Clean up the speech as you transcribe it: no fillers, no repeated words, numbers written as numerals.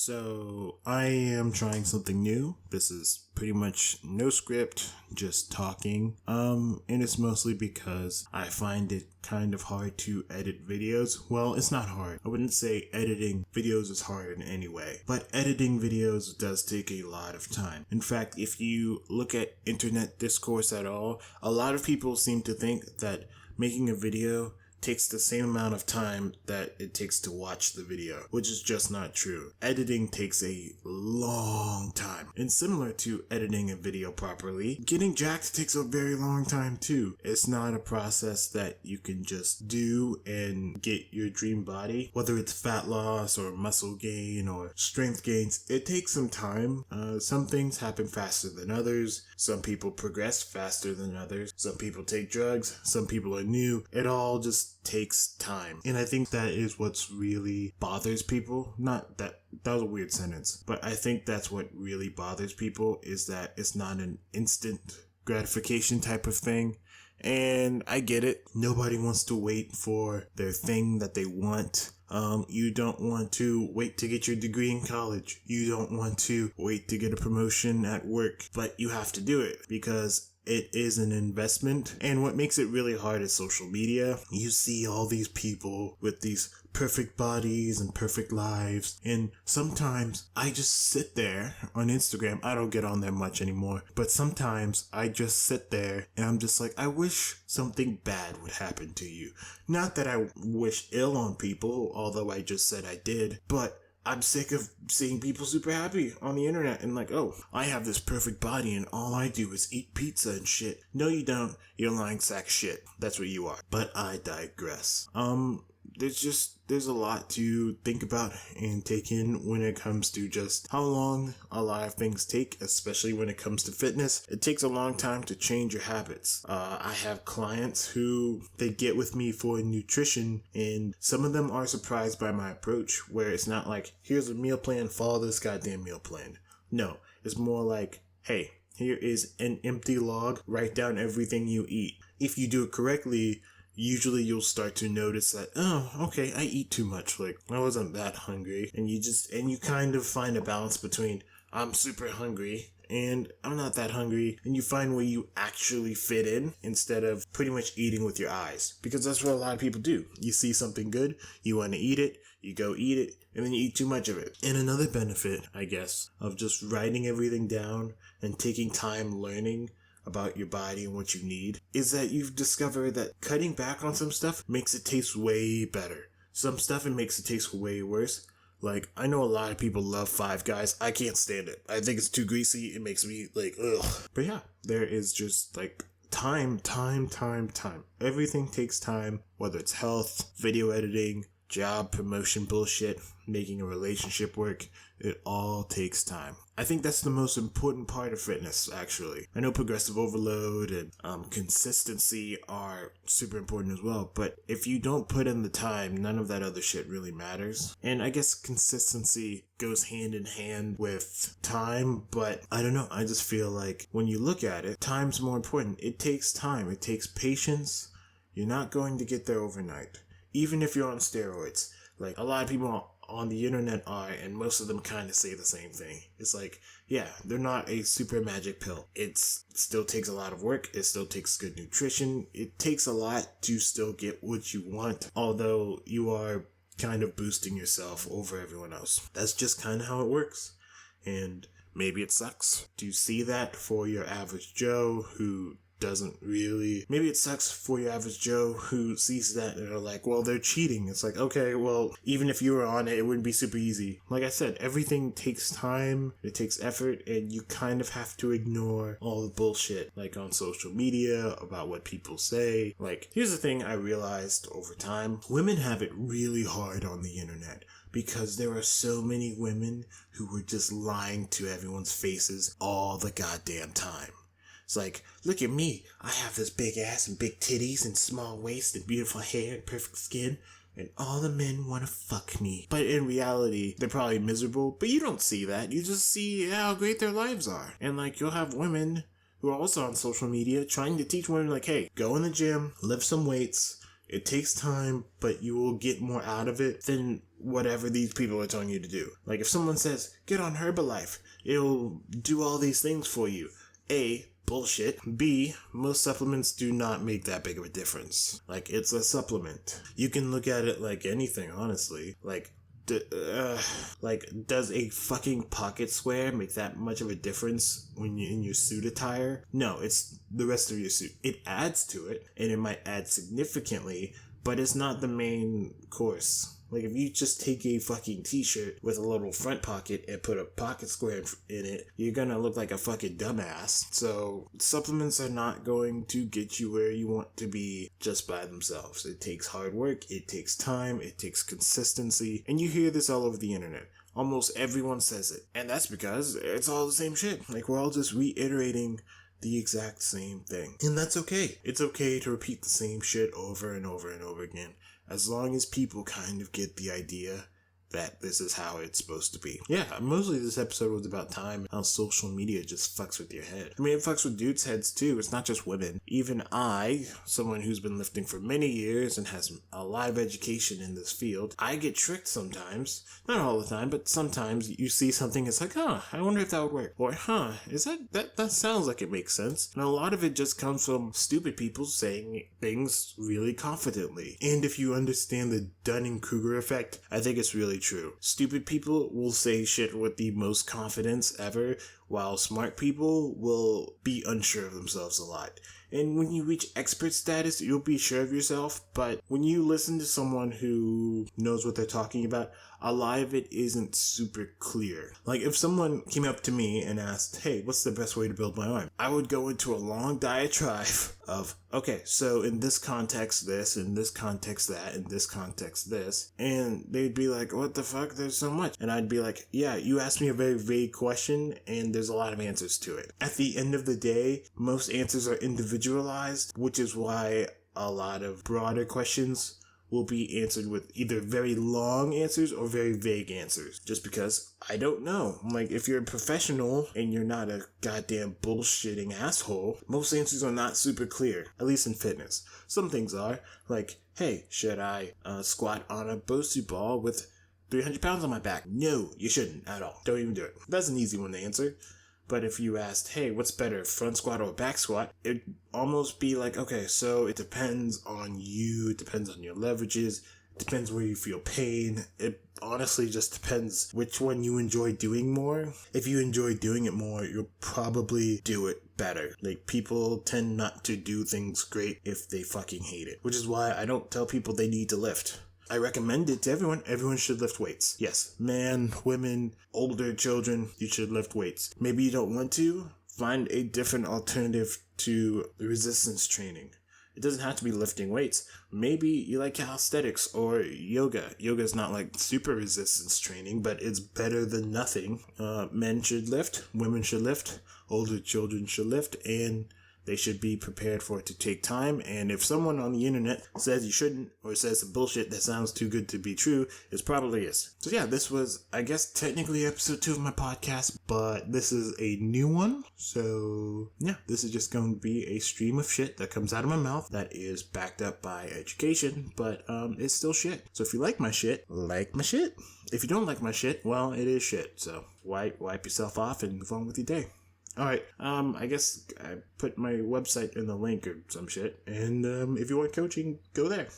So I am trying something new. This is pretty much no script, just talking. And it's mostly because I find it kind of hard to edit videos. Well, it's not hard. I wouldn't say editing videos is hard in any way, but editing videos does take a lot of time. In fact, if you look at internet discourse at all, a lot of people seem to think that making a video takes the same amount of time that it takes to watch the video, which is just not true. Editing takes a long time. And similar to editing a video properly, getting jacked takes a very long time too. It's not a process that you can just do and get your dream body, whether it's fat loss or muscle gain or strength gains. It takes some time. Some things happen faster than others. Some people progress faster than others. Some people take drugs. Some people are new. It all just takes time. And I think that is what's really bothers people. Not that was a weird sentence, but I think that's what really bothers people is that it's not an instant gratification type of thing. And I get it. Nobody wants to wait for their thing that they want. You don't want to wait to get your degree in college. You don't want to wait to get a promotion at work, but you have to do it because it is an investment. And what makes it really hard is social media. You see all these people with these perfect bodies and perfect lives. And sometimes I just sit there on Instagram. I don't get on there much anymore, but sometimes I just sit there and I'm just like, I wish something bad would happen to you. Not that I wish ill on people, although I just said I did, but I'm sick of seeing people super happy on the internet and like, oh, I have this perfect body and all I do is eat pizza and shit. No, you don't. You're a lying sack of shit. That's what you are. But I digress. There's a lot to think about and take in when it comes to just how long a lot of things take, especially when it comes to fitness. It takes a long time to change your habits. I have clients who they get with me for nutrition, and some of them are surprised by my approach, where it's not like, here's a meal plan, follow this goddamn meal plan. No, it's more like, hey, here is an empty log, write down everything you eat. If you do it correctly, usually you'll start to notice that, oh, okay, I eat too much. Like, I wasn't that hungry. And you kind of find a balance between, I'm super hungry and I'm not that hungry. And you find where you actually fit in instead of pretty much eating with your eyes. Because that's what a lot of people do. You see something good, you want to eat it, you go eat it, and then you eat too much of it. And another benefit, I guess, of just writing everything down and taking time learning about your body and what you need is that you've discovered that cutting back on some stuff makes it taste way better. Some stuff it makes it taste way worse. Like, I know a lot of people love Five Guys. I can't stand it. I think it's too greasy. It makes me like, ugh. But yeah, there is just like time. Everything takes time, whether it's health, video editing, job promotion bullshit, making a relationship work. It all takes time. I think that's the most important part of fitness, actually. I know progressive overload and consistency are super important as well, but if you don't put in the time, none of that other shit really matters. And I guess consistency goes hand in hand with time, but I don't know. I just feel like when you look at it, time's more important. It takes time. It takes patience. You're not going to get there overnight. Even if you're on steroids. Like, a lot of people on the internet are, and most of them kind of say the same thing. It's like, yeah, they're not a super magic pill. It still takes a lot of work. It still takes good nutrition. It takes a lot to still get what you want, although you are kind of boosting yourself over everyone else. That's just kind of how it works. And maybe it sucks. Do you see that for your average Joe who doesn't really? Maybe it sucks for your average Joe who sees that and are like, well, they're cheating. It's like, okay, well, even if you were on it, it wouldn't be super easy. Like I said, everything takes time, it takes effort, and you kind of have to ignore all the bullshit, like on social media, about what people say. Like, here's the thing I realized over time. Women have it really hard on the internet because there are so many women who were just lying to everyone's faces all the goddamn time. It's like, look at me. I have this big ass and big titties and small waist and beautiful hair and perfect skin, and all the men want to fuck me. But in reality, they're probably miserable, but you don't see that. You just see how great their lives are. And like, you'll have women who are also on social media trying to teach women like, hey, go in the gym, lift some weights, It takes time, but you will get more out of it than whatever these people are telling you to do. Like if someone says, get on Herbalife, it'll do all these things for you. A, bullshit. B, most supplements do not make that big of a difference. Like, it's a supplement. You can look at it like anything, honestly. Like, does a fucking pocket square make that much of a difference when you're in your suit attire? No, it's the rest of your suit. It adds to it, and it might add significantly, but it's not the main course. Like, if you just take a fucking t-shirt with a little front pocket and put a pocket square in it, you're gonna look like a fucking dumbass. So, supplements are not going to get you where you want to be just by themselves. It takes hard work, it takes time, it takes consistency, and you hear this all over the internet. Almost everyone says it. And that's because it's all the same shit. Like, we're all just reiterating the exact same thing. And that's okay. It's okay to repeat the same shit over and over and over again, as long as people kind of get the idea that this is how it's supposed to be. Yeah, mostly this episode was about time, how social media just fucks with your head. I mean, it fucks with dudes' heads too. It's not just women. Even I, someone who's been lifting for many years and has a lot of education in this field, I get tricked sometimes. Not all the time, but sometimes you see something, it's like, I wonder if that would work. Or, is that sounds like it makes sense. And a lot of it just comes from stupid people saying things really confidently. And if you understand the Dunning-Kruger effect, I think it's really true. Stupid people will say shit with the most confidence ever, while smart people will be unsure of themselves a lot. And when you reach expert status, you'll be sure of yourself, but when you listen to someone who knows what they're talking about, a lot of it isn't super clear. Like, if someone came up to me and asked, hey, what's the best way to build my arm? I would go into a long diatribe of, okay, so in this context this, in this context that, in this context this, and they'd be like, what the fuck, there's so much. And I'd be like, yeah, you asked me a very vague question, and there's a lot of answers to it. At the end of the day, most answers are individualized, which is why a lot of broader questions will be answered with either very long answers or very vague answers. Just because I don't know. Like, if you're a professional and you're not a goddamn bullshitting asshole, most answers are not super clear, at least in fitness. Some things are, like, hey, should I squat on a Bosu ball with 300 pounds on my back? No, you shouldn't at all. Don't even do it. That's an easy one to answer. But if you asked, hey, what's better, front squat or back squat? It'd almost be like, okay, so it depends on you, it depends on your leverages, it depends where you feel pain. It honestly just depends which one you enjoy doing more. If you enjoy doing it more, you'll probably do it better. Like, people tend not to do things great if they fucking hate it, which is why I don't tell people they need to lift. I recommend it to everyone. Everyone should lift weights. Yes, man, women, older children, you should lift weights. Maybe you don't want to. Find a different alternative to resistance training. It doesn't have to be lifting weights. Maybe you like calisthenics or yoga. Yoga is not like super resistance training, but it's better than nothing. Men should lift. Women should lift. Older children should lift. And they should be prepared for it to take time, and if someone on the internet says you shouldn't, or says some bullshit that sounds too good to be true, it probably is. So yeah, this was, I guess, technically episode 2 of my podcast, but this is a new one, so yeah, this is just going to be a stream of shit that comes out of my mouth that is backed up by education, but it's still shit. So if you like my shit, like my shit. If you don't like my shit, well, it is shit, so wipe yourself off and move on with your day. Alright, I guess I put my website in the link or some shit, and if you want coaching, go there.